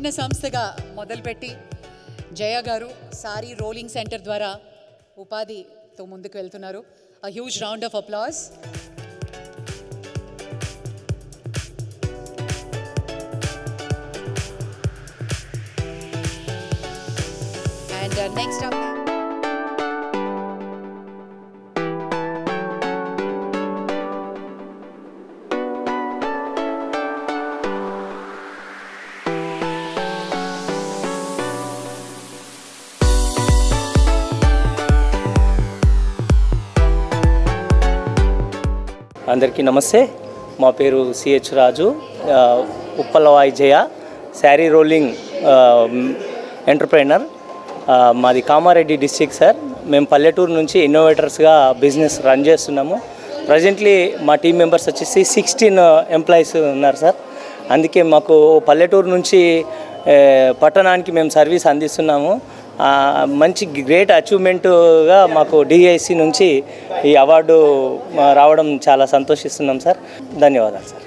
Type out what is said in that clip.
చిన్న సంస్థగా మొదలుపెట్టి జయ గారు సారీ రోలింగ్ సెంటర్ ద్వారా ఉపాధితో ముందుకు వెళ్తున్నారు. A huge round of applause. And next up అందరికీ నమస్తే. మా పేరు సిహెచ్ రాజు, ఉప్పలవాయి జయ శారీ రోలింగ్ ఎంటర్ప్రైనర్. మాది కామారెడ్డి డిస్ట్రిక్ట్ సార్. మేము పల్లెటూరు నుంచి ఇన్నోవేటర్స్గా బిజినెస్ రన్ చేస్తున్నాము. ప్రజెంట్లీ మా టీం మెంబర్స్ వచ్చేసి 16 ఎంప్లాయీస్ ఉన్నారు సార్. అందుకే మాకు పల్లెటూరు నుంచి పట్టణానికి మేము సర్వీస్ అందిస్తున్నాము. మంచి గ్రేట్ అచీవ్మెంట్గా మాకు డిఐసి నుంచి ఈ అవార్డు రావడం చాలా సంతోషిస్తున్నాం సార్. ధన్యవాదాలు సార్.